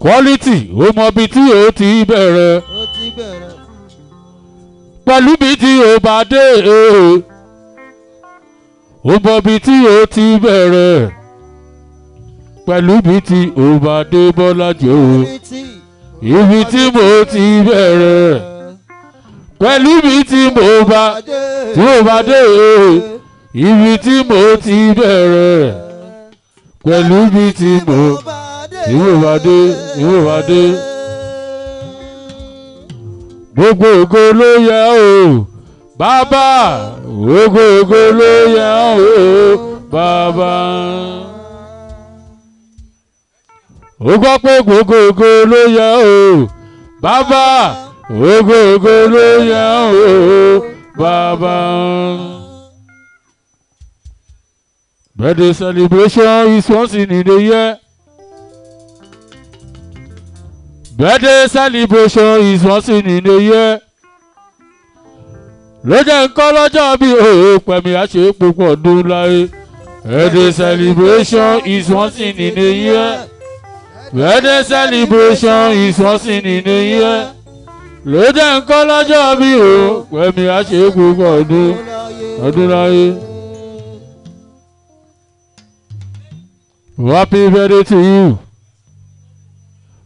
Quality ó mọ bí tí ó ti bẹ̀rẹ̀ pẹ̀lú bí tí ó bá dé ó mọ bí tí ó ti bẹ̀rẹ̀ pẹ̀lú bí tí ó bá dé Bọ́lájí o ibi tí mo ti bẹ̀rẹ̀ pẹ̀lú bí tí mo bá dé ibi tí mo ti bẹ̀rẹ̀ pẹ̀lú bí tí mo bá dé gbogbo ògo ló yẹ o bàbá gbogbo ògo ló yẹ o bàbá ó gbọ́ pé gbogbo ògo ló yẹ o bàbá gbogbo ògo ló yẹ o bàbá. Birthday celebration is once in a year. Birthday celebration is once in a year. Lọ́jọ́ nǹkan lọ́jọ́ bí òun pẹ̀mí àṣẹ púpọ̀ ọdún láyé. Birthday celebration is once in a year. Birthday celebration is once in a year. Lọ́jọ́ nǹkan lọ́jọ́ bí òun pẹ̀mí àṣẹ púpọ̀ ọdún láyé. Happy birthday to you.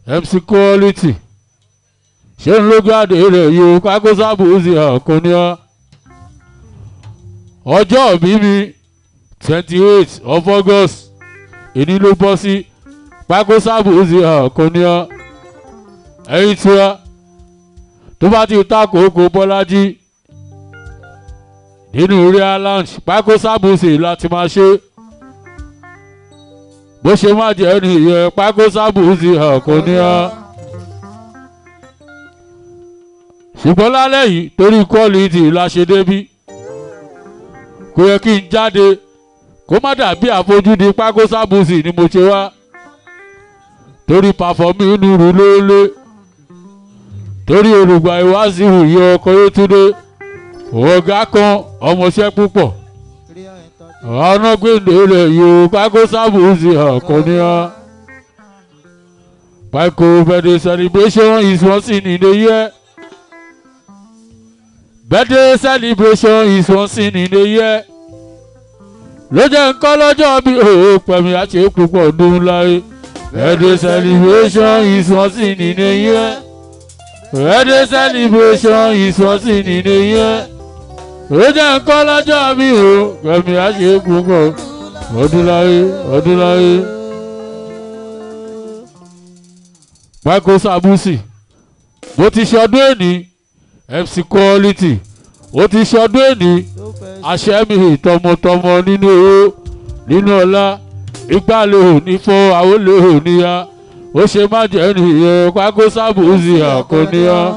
MC Quality ṣé ń lógún àdé rẹ̀ yìí Paiko Buzy àkóní ọ́ ọjọ́ òbí mi 28 of August èní ló bọ́ sí Paiko Buzy àkóní ọ́ ẹ̀yìn tí wá tó bá ti ta kòókò Bọ́lájí nínú real lounge Paiko Buzy láti máa ṣe bó ṣe má jẹ́ nìyẹn Paiko Buzy àkóní ọ́ ṣùgbọ́n lálẹ́ yìí torí Quality la ṣe débí kò yẹ kí n jáde kó má dàbí àfojúdi Paiko Buzy ni mo ṣe wá torí pàfọ́mì nùrù lólé torí olùgbà ìwáṣíwù yẹ ọkọ̀ Yétúndé ọ̀gá kan ọmọọṣẹ́ púpọ̀ ọ̀nà gbèǹdé rẹ̀ yóò Paiko Buzy àkóní ọ́. Paiko birthday celebration is once in a year. Birthday celebration is once in a year. Lọ́jọ́ nǹkan lọ́jọ́ bí òun pẹ̀mí àṣẹ púpọ̀ ọdún láyé. Birthday celebration is once in a year. Birthday celebration is once in a year. Lọ́jọ́ nǹkan lọ́jọ́ bí òun pẹ̀mí àṣẹ púpọ̀ ọdún láyé. Paiko Buzy bó ti ṣọdún èní MC Quality ó ti ṣọdún èní àṣẹmí tọmọtọmọ nínú owó nínú ọlá ìgbàlè òní fún àwọlé òníyá ó ṣe má jẹ́ nìyẹn Paiko Buzy àkóní ọ́.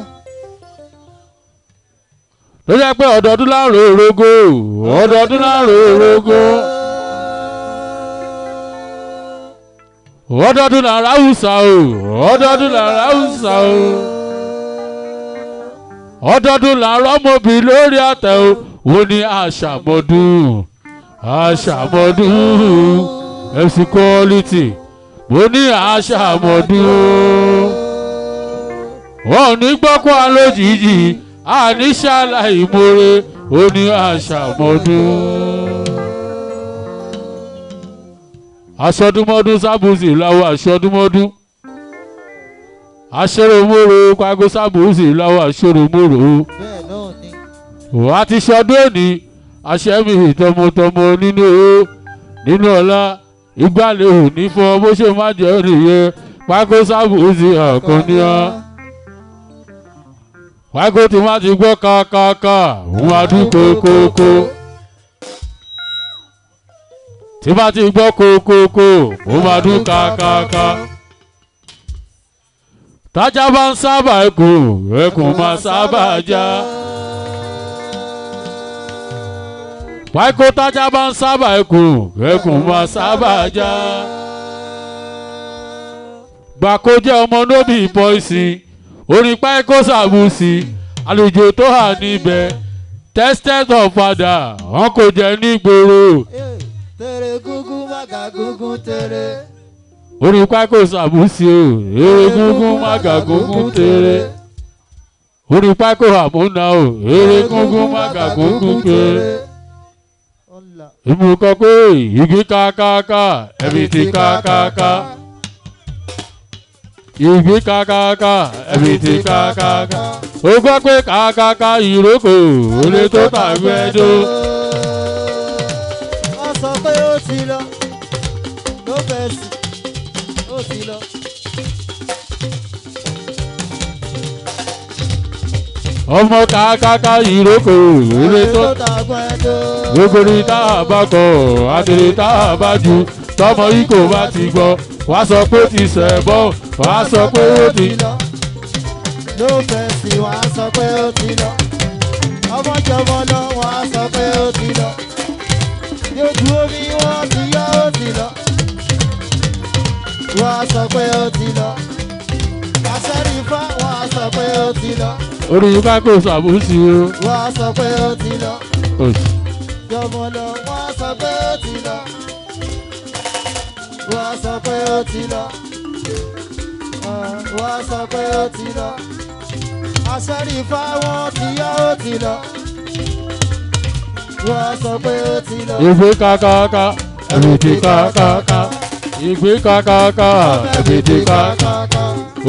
ló jẹ́ pé ọdọọdún láàrọ̀ òrógó ọdọọdún láàrọ̀ òrógó ọdọọdún lára Hausa o ọdọọdún lára Hausa o ọdọọdún lára ọmọbì lórí àtẹ o ó ní àṣàmọdún MC Quality ó ní àṣàmọdún wọn ò ní gbọ́kọ́ alójijì àníṣàlàyé ìmoore ó ní àṣàmọdún. Aṣọdúnmọ́dún Buzy láwọ̀ aṣọdúnmọ́dún aṣẹ́rọ̀mọ́rò Paiko Buzy láwọ̀ aṣẹ́rọ̀mọ́rò wà á ti ṣọdún òní aṣẹ́mi tọmọtọmọ nínú ọlá ìgbàlè òní fún bó ṣe má jẹ́ nìyẹn Paiko Buzy àkóní ọ́. Paiko tí wọ́n ti gbọ́ kàkàkà òun àdúgbò kókó. Tí bá ti gbọ́ kókókó ó máa dún kàkàkà. Tájá bá ń sábà ẹkùn máa sábà já. Paiko tájá bá ń sábà ẹkùn máa sábà já. gbàkó jẹ́ ọmọ nóbì pọ́ìsì orin Paiko Sabusi àlejò tó hà níbẹ̀ tested of father wọn kò jẹ́ nígboro. Tere gungun maga gungun tere. Orin Paiko Sabusi o ere gungun maga gungun tere. Orin Paiko Hamuna o ere gungun maga gungun tere. Ìmú kọ pé igi kákáká ẹbí ti kákáká. Igi kákáká ẹbí ti kákáká. Ó gbọ́ pé kákáká ìrókò olè tó tàbí ẹjọ́. Wọ́n sọ pé ó ti lọ, ló bẹ̀ sí, ó ti lọ. Ọmọ kákáká ìrókò olè tó tàbí ẹjọ́. Gbogbo ní tá a bá kọ àtẹ̀lé tá a bá ju tọmọ yìí kò bá ti gbọ́ wá sọ pé ó ti sẹ̀ bọ́ wá sọ pé ó ti lọ. Ló bẹ̀ sí wá sọ pé ó ti lọ. Ọmọ jọmọ lọ wá sọ pé ó ti lọ. Yóò omi wọ́n ti yọ ó ti lọ. Wọ́n sọ pé ó ti lọ. Àṣẹ́rí fá wọ́n sọ pé ó ti lọ. Orin Paiko Sabusi o. Wọ́n sọ pé ó ti lọ. Jọmọ lọ wọ́n sọ pé ó ti lọ. Wọ́n sọ pé ó ti lọ. Wọ́n sọ pé ó ti lọ. Àṣẹ́rí fá wọ́n ti yọ ó ti lọ. Wọ́n sọ pé ó ti lọ. Ìgbé kákáká ẹ̀mí ti kákáká. Ìgbé kákáká ẹ̀mí ti kákáká.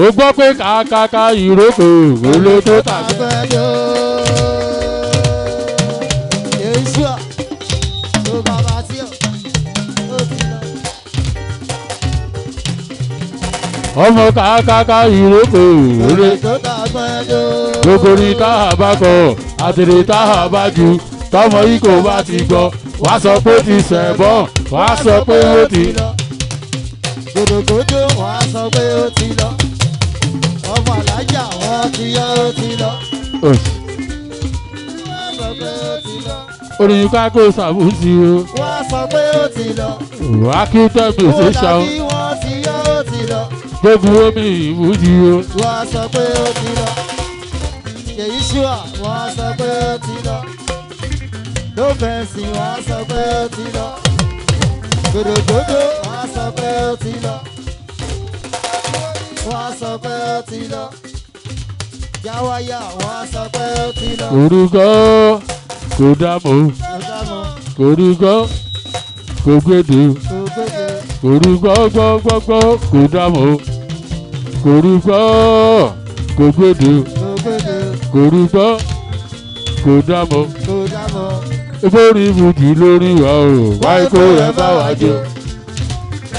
Ó gbọ́ pé kákáká ìrókò olè tó tàbí. Yeshua tó bàbá tí ó ti lọ. Ọmọ kákáká ìrókò olè tó tàbí. Gbogbo ní tá a bá kọ àtẹ̀lé tá a bá ju tọmọ yìí kò bá ti gbọ́ wá sọ pé ó ti sẹ̀ bọ́ wá sọ pé ó ti lọ. Gòdògòdò wọ́n á sọ pé ó ti lọ. Ọmọ alájà wọ́n ti yọ ó ti lọ. Wọ́n á sọ pé ó ti lọ. Orin Paiko Sabusi o. Wọ́n á sọ pé ó ti lọ. Wà á kí tẹ́mi ṣe ṣan. Ó dàbí wọ́n ti yọ ó ti lọ. Gbogbo omi ìwúdi o. Wọ́n á sọ pé ó ti lọ. Yèyí ṣúà wọ́n á sọ pé ó ti lọ. Ló fẹ̀sì wọ́n á sọ pé ó ti lọ. Gòdògòdò wọ́n á sọ pé ó ti lọ. Wọ́n á sọ pé ó ti lọ. Jáwáyà wọ́n á sọ pé ó ti lọ. Orúkọ kò dámọ̀. Orúkọ kò gbèdè. Orúkọ gbọ́gbọ́gbọ́ kò dámọ̀. Orúkọ kò gbèdè. Orúkọ kò dámọ̀. Ìfòrí ibùdí lórí wa o. Paiko ẹ bá wa jó.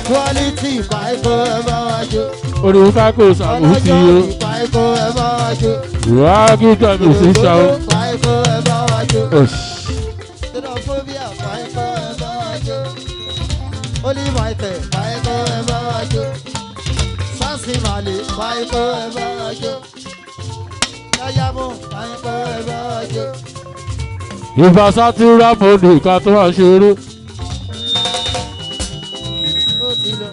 Quality Paiko ẹ bá wa jó. Orin Paiko Sabusi o. Paiko ẹ bá wa jó. Wà á kí tẹ́mi ṣe ṣan. Paiko ẹ bá wa jó. Xenophobia Paiko ẹ bá wa jó. Holy Michael Paiko ẹ bá wa jó. Sansi Mali Paiko ẹ bá wa jó. Yayamu Paiko ẹ bá wa jó. Ìbá sátúrà mọ́ ní ìka tó wá ṣeré. Ó ti lọ.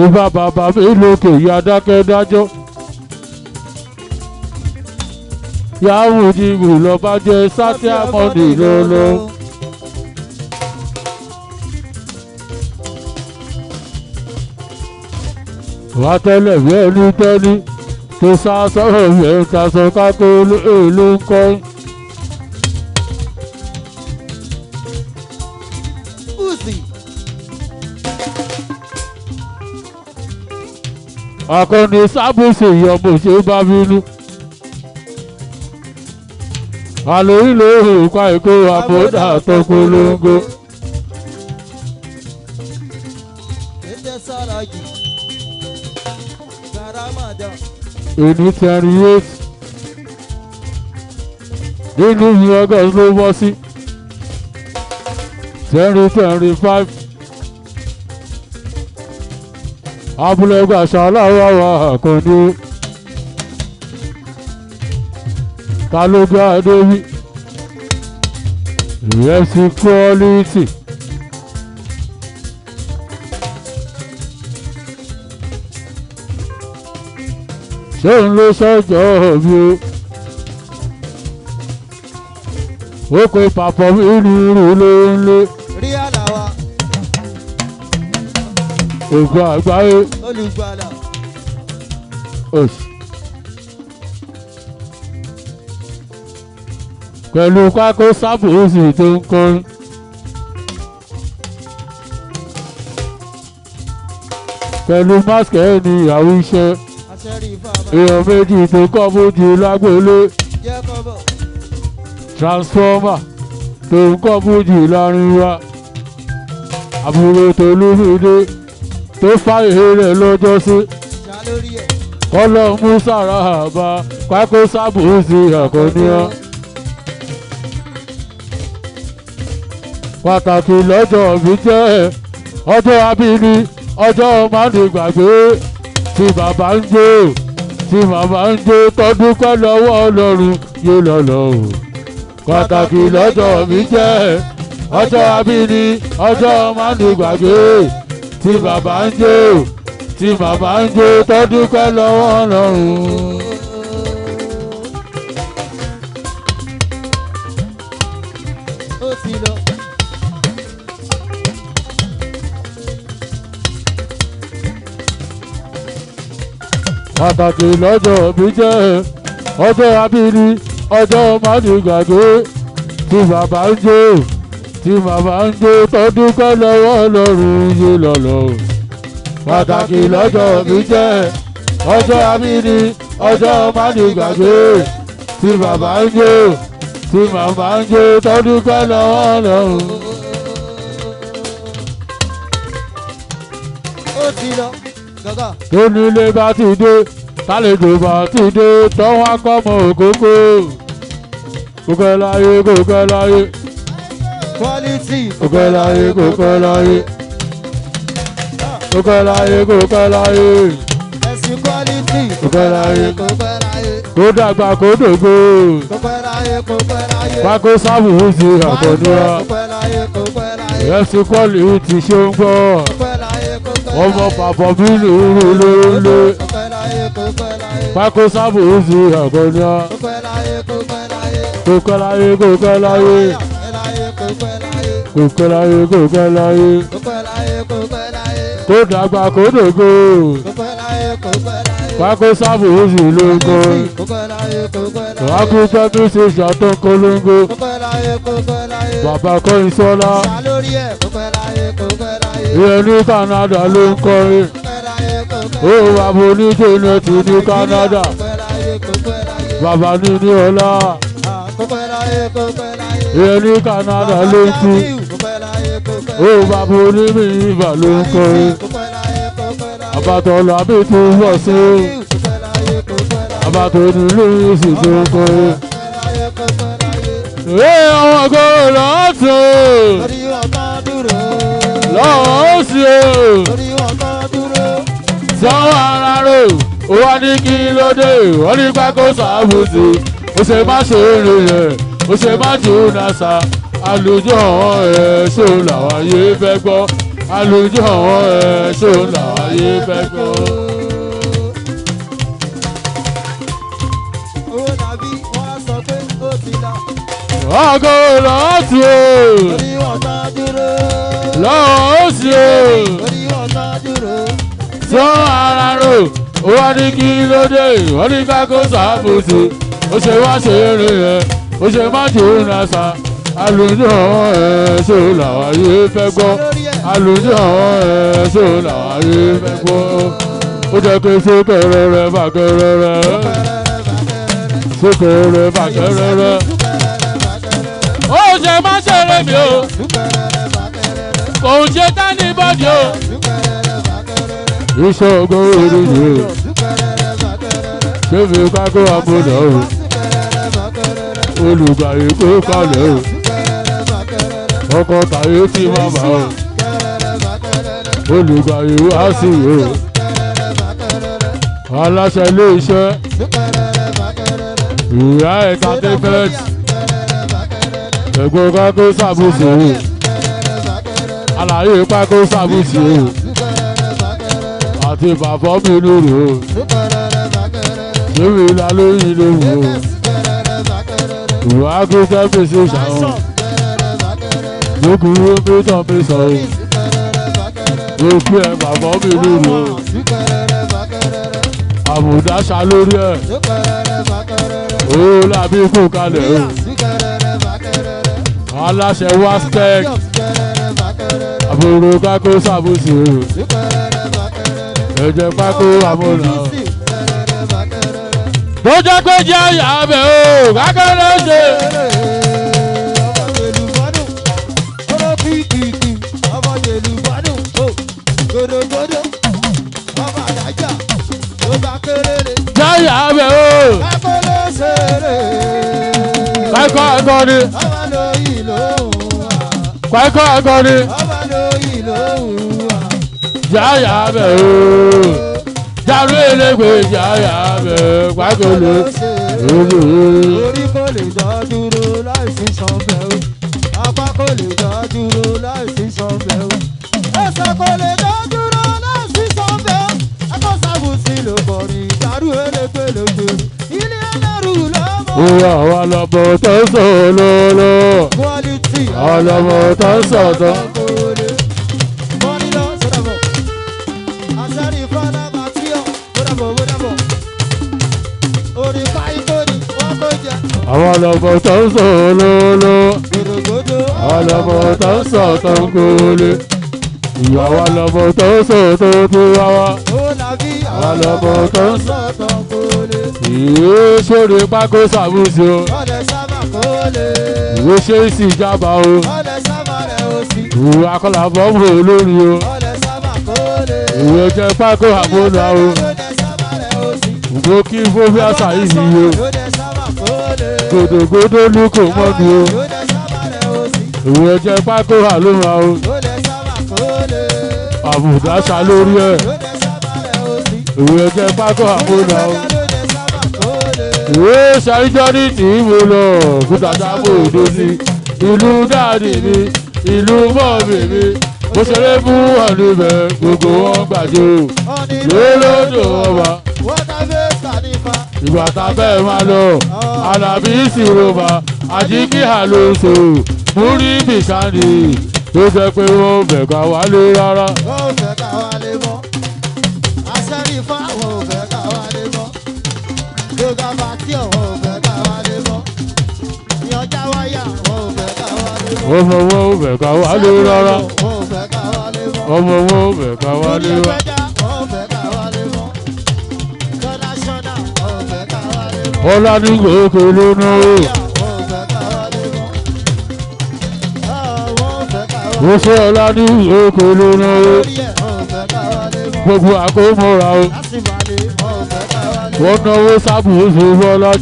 Ìbá bàbá mi lókè ya dákẹ́ dájọ́. Yàwù jìbù lọ bá jẹ sátíà mọ́nì lọ́lọ́. Wà tẹ́lẹ̀ bí ẹni tẹ́lí tó sá sọ́rọ̀ bí ẹ̀ ń tasọ kákó ló ń kọ́. Buzy. Akọni Sabusi ọmọ ṣe bá bínú. Àlòyìn lóhùn Paiko àbọ̀dá tó polongo. Èní 28 nínú ìyẹn August ló bọ́ sí 2025 abúlé gbàṣà aláwọ̀ àwọn àkànní ta ló gbá adébí ìrẹsì quality. ṣé òun ló ṣọ́jọ́ bí o kò papọ̀ nínú irú ló ń lé. rí àlàwà. ògùn àgbáyé. olùgbàlà. òsì. pẹ̀lú Paiko sábòsì tó ń kọrin. pẹ̀lú máskẹ́ ní ìyàwó iṣẹ́. èèyàn méjì tó kọ́ bójú lágbólé. transformer tó ń kọ́ bójú láàrin wa. àbúrò Tolúmídé tó fàyè rẹ̀ lọ́jọ́ sí. kọ́lọ́ mú sàrà àbá Paiko sábòsì àkọ́níyàn. pàtàkì lọ́jọ́ mi jẹ́ ọjọ́ abíní ọjọ́ mánigbàgbé tí bàbá ń jó tí màmá ń jó tọdún pẹ́ lọ́wọ́ Ọlọ́run yóò lọ́lọ́ o. pàtàkì lọ́jọ́ mi jẹ́ ọjọ́ abíní ọjọ́ mánigbàgbé tí bàbá ń jó tí màmá ń jó tọdún pẹ́ lọ́wọ́ Ọlọ́run. pàtàkì lọ́jọ́ mi jẹ́ ọjọ́ abíní ọjọ́ mánigbàgbé tí bàbá ń jó tí màmá ń jó tọdún pẹ́ lọ́wọ́ Ọlọ́run yé lọ́lọ́. pàtàkì lọ́jọ́ mi jẹ́ ọjọ́ abíní ọjọ́ mánigbàgbé tí bàbá ń jó tí màmá ń jó tọdún pẹ́ lọ́wọ́ Ọlọ́run. ó ti lọ gàgà. tó nílé bá ti dé tálejò bá ti dé tọ́wọ́ akọ́mọ òkókó. kókó láyé kókó láyé. quality. kókó láyé kókó láyé. kókó láyé kókó láyé. ẹ̀sìn quality. kókó láyé kókó láyé. kó dàgbà kó dògbò. kókó láyé kókó láyé. Paiko sábòsì àkọ́níyà. kókó láyé kókó láyé. ẹ̀sìn quality ṣe ń gbọ́. kókó láyé kókó láyé. ọmọ pàpọ̀ mi lòrò lórílé. kókó láyé kókó láyé. Paiko sábòsì àkọ́níyà. kókó láyé kókó láyé. kókó láyé kókó láyé. kókó láyé kókó láyé. kókó láyé kókó láyé. kó dàgbà kó dògbò. kókó láyé kókó láyé. Paiko sábòsì ló ń kọrin. kókó láyé kókó láyé. Paiko tẹ́bí ṣe ṣàtọ́ kolongo. kókó láyé kókó láyé. bàbá kọrin sọ́lá. sálórí ẹ̀ kókó láyé kókó láyé. ìyẹn ní Canada ló ń kọrin. kókó láyé kókó ó láyé. bàbá oníjẹ́nẹ̀tì ní Canada. kókó láyé kókó láyé. bàbá ní ní ọlá. kókó láyé kókó láyé. ìyẹn ní Canada ló ń tu. kókó láyé kókó ó láyé. bàbá onímì ìbà ló ń kọrin. kókó láyé kókó láyé. àbàtọ̀ làbí tó wọ̀ sí. kókó láyé kókó láyé. àbàtọ̀ nílé ìsìn tó ń kọrin. kókó láyé kókó láyé. ọmọ gbọ́dọ̀ lọ́tún. orí ọkọ dúró. lọ́wọ́ sí o. orí ọkọ dúró. sanwó ara rò ó wá ní kí ló dé wọ́n ní Paiko sábòsì ó ṣe má ṣe eré yẹn ó ṣe má jù nàṣà àlùjọ àwọn ẹ̀ ṣó làwọn ayé fẹ́ gbọ́ àlùjọ àwọn ẹ̀ ṣó làwọn ayé fẹ́ gbọ́. owó dàbí wọ́n sọ pé ó ti dà. ọgọ́ lọ́tún o orí ọkọ dúró. lọ́wọ́ sí o orí ọkọ dúró. sanwó ara rò ó wá ní kí ló dé wọ́n ní Paiko sábòsì ó ṣe wá ṣe eré yẹn ó ṣe má jù nàṣà àlùjọ àwọn ẹ̀ ṣó làwọn ayé fẹ́ gbọ́ àlùjọ àwọn ẹ̀ ṣó làwọn ayé fẹ́ gbọ́ ó jẹ́ pé sókèrè rẹ̀ bàkẹ́rẹ́ rẹ̀ sókèrè rẹ̀ bàkẹ́rẹ́ rẹ̀ ó ṣe má ṣeré mi o kò ń ṣe tání bọ́dì o iṣẹ́ ògùn orí ni o ṣé fi Paiko àmúlò o olùgbàyè kó kalẹ̀ o ọkọ̀ tàyé tí màmá o olùgbàyè wá sí o aláṣẹ ilé iṣẹ́ ìyá entertainment ẹ̀gbọ́n Paiko Sabusi o àlàyé Paiko Sabusi o àti bàbá mi lóru o lórí ìlà lórí lóru o ìwà agbésẹ́ fèsì ṣàwọn lókùnrin mi tàn mí sọ o lókù ẹ̀ bàbá mi lóru o àbùdáṣà lórí ẹ̀ ó làbí kú kalẹ̀ o aláṣẹ wastek àbúrò Paiko Sabusi o ẹ̀jẹ̀ Paiko àmọ́nà tó jẹ́ pé jẹ́ àyà abẹ́ o kákẹ́rẹ́ ṣe. Jaya abẹ o. Paiko akọni. Paiko akọni. Jaya abẹ o. Jàrú elégbè jaya abẹ Paiko lo. Orí kò lè dá dúró láìsí sanbẹ́ o. Apá kò lè dá dúró láìsí sanbẹ́ o. Ẹsẹ̀ kò lè dá dúró láìsí sanbẹ́ o. Paiko Sabusi ló kọrin jàrú elégbè lójú. Ilé ẹlẹ́rù lọ́mọ. Ó wà wà lọ́bọ̀ tó sọ lọ́lọ́. Quality. Ọlọ́mọ tó sọ tó. Àwọn ọlọ́mọ tó ń sọ lọ́lọ́. Ọlọ́mọ tó ń sọ tó ń kólé. Ìyàwó ọlọ́mọ tó ń sọ tó tó wá wá. Ọlọ́mọ tó ń sọ tó ń kólé. Ìwé sórí Paiko Sabusi o. Ìwé ṣe é sì jábà o. Ìwé akọ́là bọ́ọ̀mù olórí o. Ìwé jẹ́ Paiko àmọ́nà o. Ìwé kí fófí àṣà yìí o. Gòdògòdò ló kò mọ́ mi o. Ìwé jẹ́ Paiko àlóra o. Àbùdáṣà lórí ẹ̀. Ìwé jẹ́ Paiko àmọ́nà o. Ìwé ṣàìjọ́ ní tí mo lọ kútàtà bò dé sí. Ìlú dáàdì mi, ìlú mọ́ọ̀mì mi. Mo ṣeré fún ọ̀nìbẹ̀ gbogbo wọn gbàjọ. Lólódò ọba. Ìgbà tá a fẹ́ máa lọ, Àlàbí ìsìnrọ̀bà, àjíkí àlóso, múrí bìsáni, tó jẹ́ pé wọ́n fẹ́ ká wálé rárá. Wọ́n fẹ́ ká wálé mọ́, àṣẹ́rí fáwọn ò fẹ́ ká wálé mọ́, gbogbo àbátí ọ̀wọ́ ò fẹ́ ká wálé mọ́, ìyànjá wáyà wọ́n ò fẹ́ ká wálé mọ́. Ọmọ wọn ò fẹ́ ká wálé rárá. Wọ́n ò fẹ́ ká wálé mọ́. Ọmọ wọn ò fẹ́ ká wálé rárá. Ọlá ní gòkè lónà o. Mo ṣe ọlá ní gòkè lónà o. Gbogbo àkómọ́ra o. Wọ́n náwó Sabusi Bọ́lá.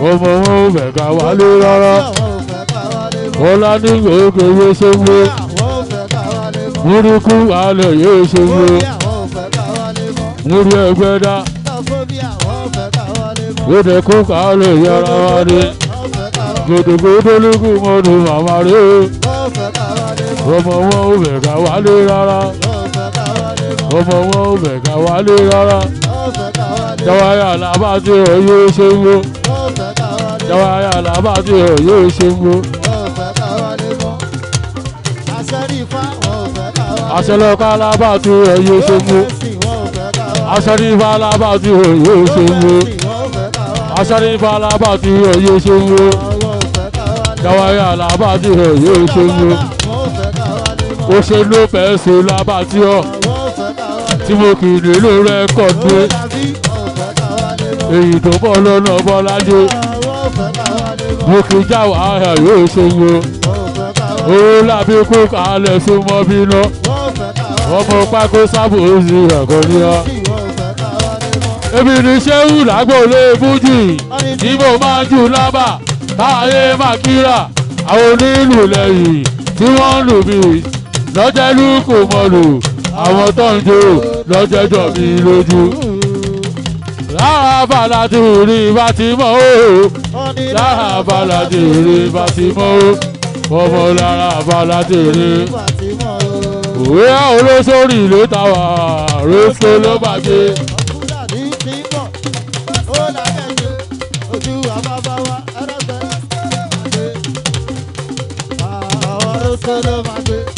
Ọmọ wọn ò fẹ́ ká wálé rárá. Ọlá ní gòkè yé ṣe ń wo. Múrukú alẹ̀ yóò ṣe ń wo. Múru ẹgbẹ́ dá. Gbèdé kú kálẹ̀ yára wá dé. Gòdògòdò lókù mọ́nu màmá rẹ̀ o. Ọmọ wọn ò fẹ́ ká wálé rárá. Ọmọ wọn ò fẹ́ ká wálé rárá. Jáwáyà làbá tí ò yóò ṣe ń wo. Jáwáyà làbá tí ò yóò ṣe ń wo. Àṣẹlọ́ká làbá tí ò yóò ṣe ń wo. Aṣọ́rífà lábà tí òye ṣe ń wo. Aṣọ́rífà lábà tí òye ṣe ń wo. Jáwáyà lábà tí òye ṣe ń wo. Ó ṣe ló fẹ́ ṣe lábà tí ọ̀. Tí mo kì í nílò rẹ́kọ̀dù. Èyí tó bọ́ lọ́nà Bọ́lájé. Mo kì í Jáwáyà yóò ṣe ń wo. Owó làbí kú kalẹ̀ súnmọ́ bínú. Ọmọ Paiko Sabusi ẹ̀kọ́ ní ọ. Èmi ní Ṣéhù lágbóolé Bújì tí mo máa ń jù lábà táyé máa kíra àwọn onílù lẹ́yìn tí wọ́n ń lù mí lọ́jẹ́lú kò mọ̀ lù àwọn tó ń jó lọ́jẹ́jọ́ mi lójú. lára bàlá tí rí bá ti mọ́ o lára bàlá tí rí bá ti mọ́ o ọmọ lára bàlá tí rí òwe olóṣòrí ló ta wà rosco ló máa gbé.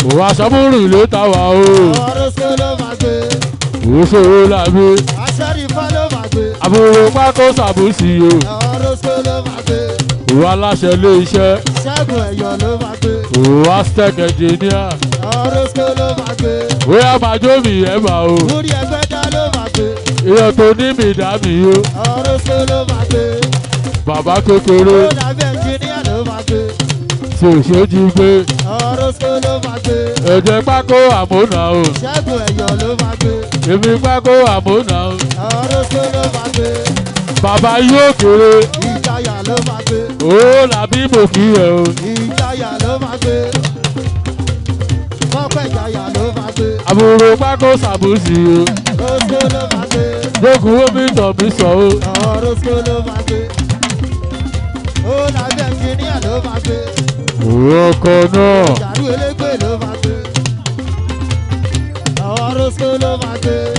òwò aṣọ́múrì ló ta wà o òṣòro làbí àbúrò pákó ṣàbùsì o òwò aláṣẹ ilé iṣẹ́ òwò aztec engineer òwò àmàjòmí ẹ̀bà o èèyàn tó ní mi dá mi o bàbá kékeré tí ò ṣe jí gbé ẹ̀jẹ̀ pákó àmúnà o èmi pákó àmúnà o bàbá yóò kéré ó làbí mo kí ẹ o àbúrò pákó ṣàbùsì o lókun omi tọ̀ mí sọ o. ọkọ̀ náà.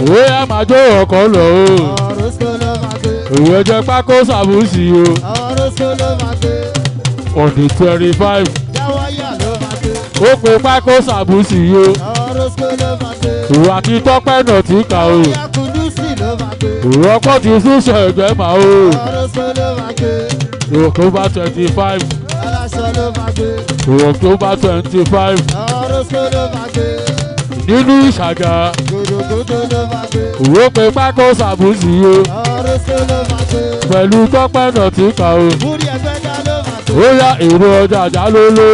òwe a máa jó ọkọ̀ lọ o. òwe jẹ́ pákó ṣàbùsì o. on the 25. ó pe pákó ṣàbùsì o. ìwà tí tọ́pẹ́ náà ti kà o. ìrọ́pọ̀ ti sún ṣẹ̀gbẹ́ mà o. October 25. October 25. nínú ìṣàgà. òwe pe pákó ṣàbùsì o. pẹ̀lú tọ́pẹ́ náà ti kà o. ó yá èrò ọjà jálóló.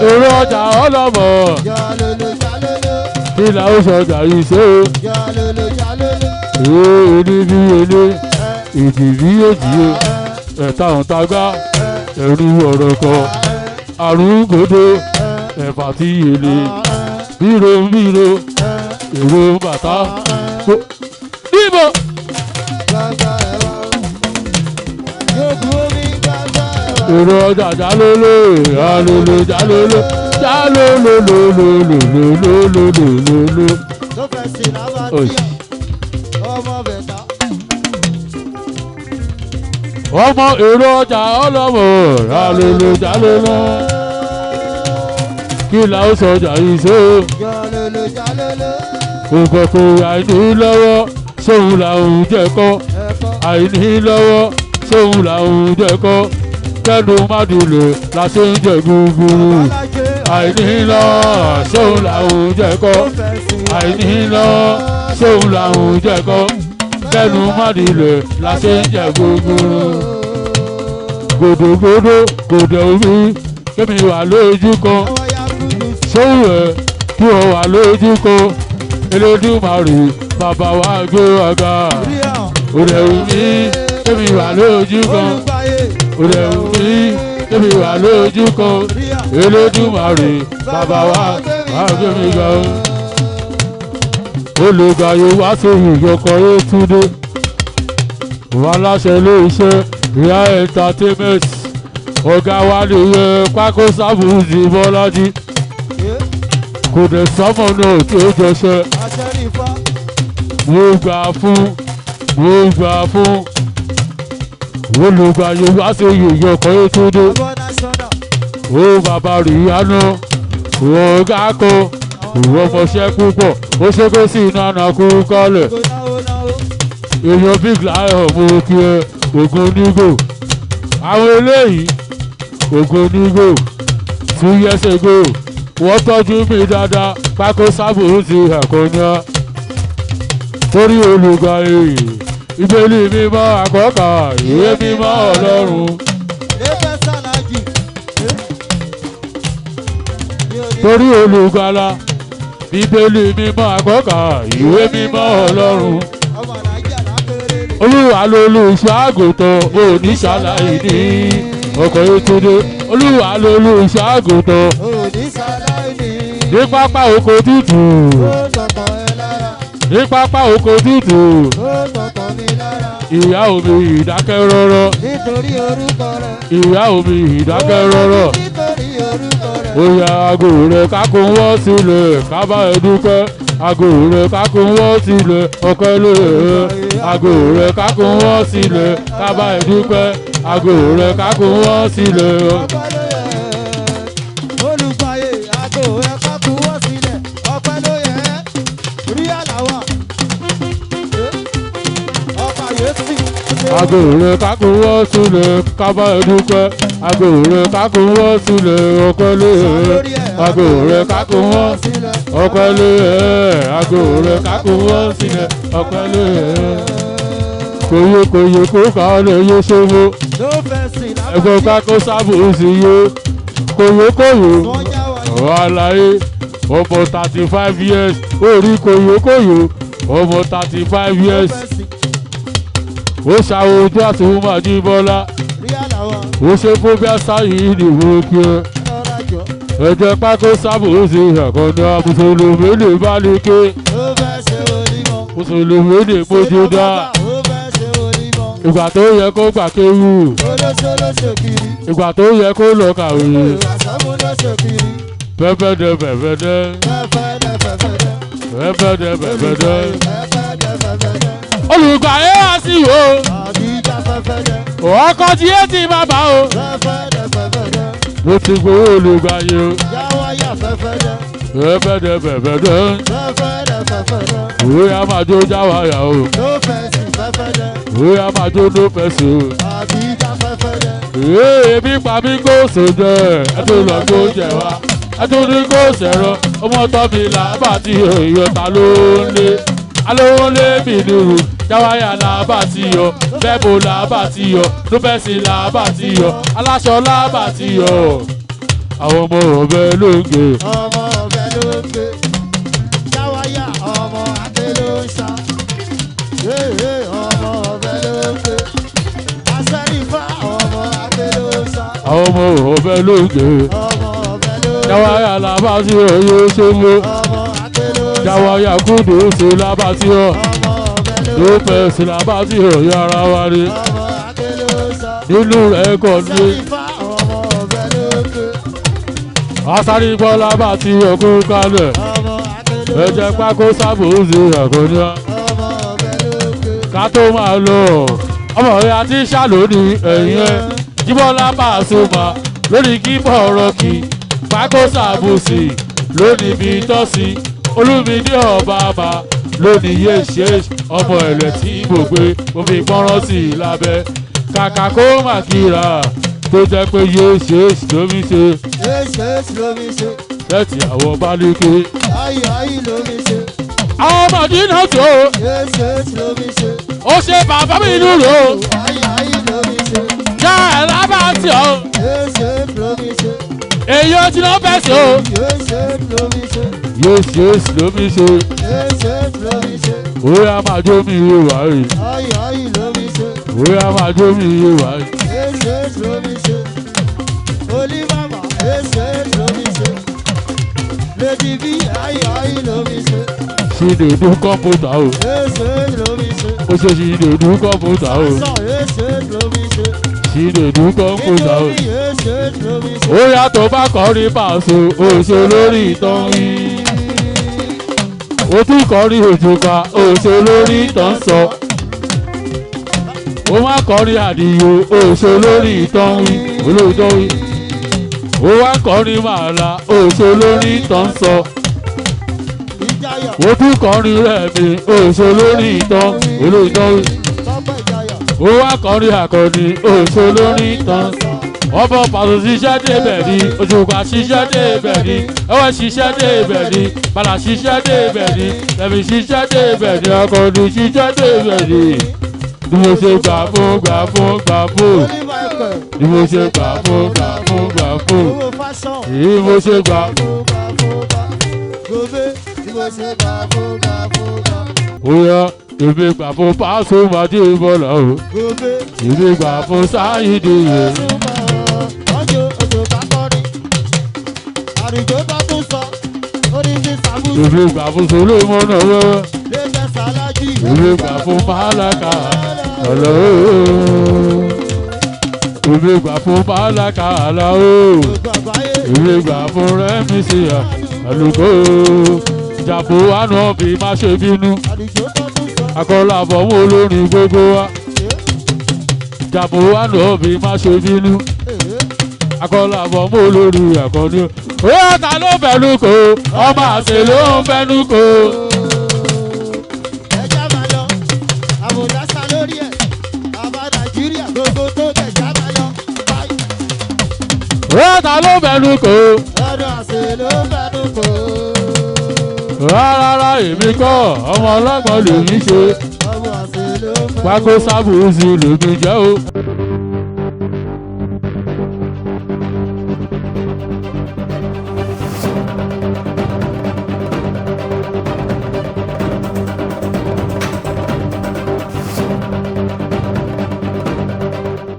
èrò ọjà ọlọ́mọ. kí la ó sọjà yìí ṣe o. èdè bí èlé èdè bí èjì o. ẹ̀ta ọ̀ntagbá ẹ̀rù ọ̀rọ̀ kan àrùn gòdò ẹ̀fà tí èlé bírò èrò bàtà níbo. èrò ọjà jálóló jálóló jálóló jálólólólólólólólólólóló. ọmọ èrò ọjà ọlọ́mọ jálóló jálóló. kí la ó sọjà yìí ṣe o. kòkòkò àìní lọ́wọ́ sóhun làwọn jẹ́kọ́ àìní lọ́wọ́ sóhun làwọn jẹ́kọ́ kẹ́nu mádùlẹ̀ la ṣe ń jẹ gúgúrú. àìní lọ́wọ́ sóhun làwọn jẹ́kọ́ àìní lọ́wọ́ sóhun làwọn jẹ́kọ́ kẹ́nu mádùlẹ̀ la ṣe ń jẹ gúgúrú. gòdògòdò gòdò omi kémi wà lójú kan sóhun ẹ̀ kí wọ́n wà lójú kan Elédùmarè bàbá wa gbé ọ̀gá òde omi kémi wà lójú kan òde omi kémi wà lójú kan Elédùmarè bàbá wa gbé mi ga o. olùgbàyè wá sóyún ìyọkọ Yétúndé wà láṣẹ ilé iṣẹ́ ìyá entertainment ọ̀gá wa nìyẹn Pákó Ṣàbùsì Bọ́lájí kò dẹ̀ sọ́mọ náà tí ó jọṣẹ́. mo gbà fún olùgbàyè wá sí yìnyín ọkọ̀ Yétúndé ó bàbá Rìhánà ọ̀gá kan ọmọọṣẹ́ púpọ̀ ó ṣẹ́gbẹ́ sí iná ànàkú kọ́lẹ̀ èèyàn big lion mo kí ẹ ògùn nígò àwọn eléyìí ògùn nígò 2 years ago wọ́n tọ́jú mi dáadáa Pákó Ṣàbùsì ẹ̀kọ́nyá torí olùgbàyè ìbéèlì mímọ́ àkọ́kọ́ ìwé mímọ́ Ọlọ́run. torí olùgbàlà bíbélì mímọ́ àkọ́kọ́ ìwé mímọ́ Ọlọ́run. Olúwa lolùṣọ́ àgùntàn oníṣàlàyé ní ọkọ̀ Yétúndé. Olúwa lolùṣọ́ àgùntàn ní pápá oko tútù. ní pápá oko tútù. Ó tọ̀tọ̀ mi lára. Ìyá omi ìdákẹ́ rọ́rọ́. Nítorí orúkọ rẹ̀. Ìyá omi ìdákẹ́ rọ́rọ́. Nítorí orúkọ rẹ̀. Ó yá aago rẹ̀ kákó wọ́ sílẹ̀ kábà ẹ̀ dúpẹ́. Aago rẹ̀ kákó wọ́ sílẹ̀ ọpẹ́ ló yẹ. Aago rẹ̀ kákó wọ́ sílẹ̀ kábà ẹ̀ dúpẹ́. Aago rẹ̀ kákó wọ́ sílẹ̀. Ọpẹ́ ló yẹ. Olùgbàyè aago rẹ̀ kákó wọ́ sílẹ̀ ọpẹ́ ló yẹ. Rí àlàwà. Ọba Yéésì. Aago rẹ̀ kákó wọ́ sílẹ̀ kábà ẹ̀ dúpẹ́. Aago rẹ̀ kákó wọ́ sílẹ̀ ọpẹ́ ló yẹ. Aago rẹ̀ kákó wọ́ sílẹ̀ ọpẹ́ ló yẹ. Aago rẹ̀ kákó wọ́ sílẹ̀ ọpẹ́ ló yẹ. Koye kó ká lè yé ṣòwò. Ló fẹ́ sìn lábàá. Ẹ̀fọ́ kákó sábò sí yé. Koye àlàyé ọmọ 35 years. Orí koye ọmọ 35 years. Ó ṣàwọn ojú àti wúmọ̀ ní Bọ́lá. Rí àlàwà. Ó ṣe fún bí àṣà yìí nìwò kí ẹ. Lọ́ra jọ. Ẹ̀jẹ̀ pákó sábò sí ẹ̀kọ́ ní Mùsùlùmí lè bá lè ké. Ó fẹ́ ṣe onímọ̀. Mùsùlùmí lè mójú dá. Ó fẹ́ ṣe onímọ̀. Ìgbà tó yẹ kó gbà kéwù. Olóṣèlóṣè kiri. Ìgbà tó yẹ kó lọ kàwé. Àṣàmúlóṣè kiri. Pẹ́pẹ́dẹ́. Fẹ́fẹ́dẹ́. Pẹ́pẹ́dẹ́. Fẹ́fẹ́dẹ́. Olùgbà yẹ́ wá sí o. Àdìjà fẹ́fẹ́dẹ́. Ọkọ̀ tí yé ti bàbá o. Fẹ́fẹ́dẹ́. Mo ti gbowó olùgbà yìí o. Yáwáyà fẹ́fẹ́dẹ́. Pẹ́pẹ́dẹ́. Fẹ́fẹ́dẹ́. Òwe a máa jó jáwáyà o. Ló fẹ́ sí fẹ́fẹ́dẹ́. Òwe a máa jó ló fẹ́ sí o. Àdìjà fẹ́fẹ́dẹ́. Ebi pa mí kó sóde, ẹ tó lọ kó jẹ wá. Ẹ tó ní kó sẹ̀rọ, ọmọ tọ́ mi làbà tí èèyàn ta ló ń lé. Alówó lé mi nìrù, jáwáyà làbà tí yọ. Bẹ́ẹ̀bù làbà tí yọ, lóbẹ́sì làbà tí yọ. Aláṣọ làbà tí yọ. Àwọn ọmọ ọ̀bẹ ló ń gé. Ọmọ ọ̀bẹ ló ń gbé. Yáwáyà ọmọ adé ló ń ṣá. Ọmọ ọ̀bẹ ló ń gbé. Aṣẹ́rífà ọmọ adé ló ń ṣá. Àwọn ọmọ ọ̀bẹ ló ń gé. Ọmọ ọ̀bẹ ló ń gbé. Jáwáyà làbà tí yọ yóò ṣe mú. Ọmọ adé ló ń ṣá. Jáwáyà kúndù sí làbà tí yọ. Ọmọ ọ̀bẹ ló ń gbé. Lópẹ́sì làbà tí yọ yára wá rí. Ọmọ adé ló ń ṣá. Nínú rẹ̀ kọ́ ní. Aṣẹ́rífà ọmọ ọ̀bẹ ló ń gbé. Asáré bọ́lá bá ti ọkú kalẹ̀. Ọmọ adé ló ń ṣá. Ẹ̀jẹ̀ pákó sábò ń ṣe àkọ́níà. Ọmọ ọ̀bẹ ló ń gbé. Ká tó máa lọ. Ọmọ rẹ̀ àti ṣàlóní ẹ̀yìn ẹ̀. Jíbọ́lá bá a so ma lórí kíbọ̀ ọ̀rọ̀ kì. Pákó sàbòsì lónìí bí tọ́sí. Olúmídé Ọ̀bàbà lónìí yé ṣe ọmọ ẹ̀lẹ̀ tí mo gbé. Mo fi pọ́nrán sí i lábẹ́. Kàkà kó mà kíra tó jẹ́ pé yé ṣe lómi ṣe. Èṣe lómi ṣe. Lẹ́tì àwọn Bálékè. Ayé lómi ṣe. Àwọn ọmọdé náà tó. Èṣe lómi ṣe. Ó ṣe bàbá mi lúlò. Ayé lómi ṣe. Já ẹ̀ lábàtì o. Èṣe lómi ṣe. Èyí ó ti lọ bẹ̀ sí o. Èṣe lómi ṣe. Yéṣe lómi ṣe. Èṣe lómi ṣe. Òwe a máa jó mi iye wáyé. Ayé lómi ṣe. Òwe a máa jó mi iye wáyé. Èṣe lómi ṣe. Olímàmà èṣe lómi ṣe. Lady B ayé lómi ṣe. Ṣé lè dún kọ́mpútà o? Èṣe lómi ṣe. Ó ṣe ṣì lè dún kọ́mpútà o. Sọ èṣe lómi ṣe. Ṣì lè dún kọ́mpútà o. Nítorí èṣe lómi ṣe. Ó yàtọ̀ bá kọrin pàṣẹ òṣè lórí ìtàn yìí. Ó tún kọrin òjòká òṣè lórí ìtàn sọ. Ó má kọrin àdìyó òṣè lórí ìtàn yìí. Olóòótọ́ yìí. Ó wá kọrin màlá òṣè lórí ìtàn sọ. Ìjayà. Ó tún kọrin rẹ̀ mi òṣè lórí ìtàn. Olóòótọ́ yìí. Tọ́pẹ́ ìjayà. Ó wá kọrin àkọ́ni òṣè lórí ìtàn. Ọmọ pàṣẹ ṣiṣẹ́ débẹ̀ ni, òṣùpá ṣiṣẹ́ débẹ̀ ni, ẹwẹ́ ṣiṣẹ́ débẹ̀ ni, padà ṣiṣẹ́ débẹ̀ ni, tẹ̀mí ṣiṣẹ́ débẹ̀ ni, akọni ṣiṣẹ́ débẹ̀ ni. Bí mo ṣe gbà fún. Bí mo ṣe gbà fún. Owó fásán. Bí mo ṣe gbà fún. Gòbé. Bí mo ṣe gbà fún. Ó yá, èmi gbà fún Pasuma Jíbọ́lá o. Gòbé. Èmi gbà fún Sáyidì yẹn. Ọjọ́ òjò bá kọ́ni. Àrùjọ bá tún sọ. Orí fi sàbùsù. Èmi gbà fún Solomon náà wẹ́wẹ́. Lẹ́sẹ̀ èmi gbà fún málákà àlọ́ èmi gbà fún málákà àlọ́ èmi gbà fún rẹ́mísì àlùkò jàpò àná bí má ṣe bínú akọ́lá fọwọ́ olórin gbogbo wa jàpò àná bí má ṣe bínú akọ́lá fọwọ́ olórin àkọ́ni ó ta ló fẹ́nu kó ọmọ àṣẹ ló ń fẹ́nu kó. ẹja máa lọ àbòdásá lórí ẹ àbá nàìjíríà gbogbo tó kẹjà máa lọ báyìí. ó ta ló fẹ́nu kó ọmọ àṣẹ ló ń fẹ́nu kó. rárá èmi kọ́ ọmọ ọlọ́gbọ́n lèmi ṣe ọmọ àṣẹ ló ń fẹ́nu kó. Paiko Buzy lèmi jẹ́ o.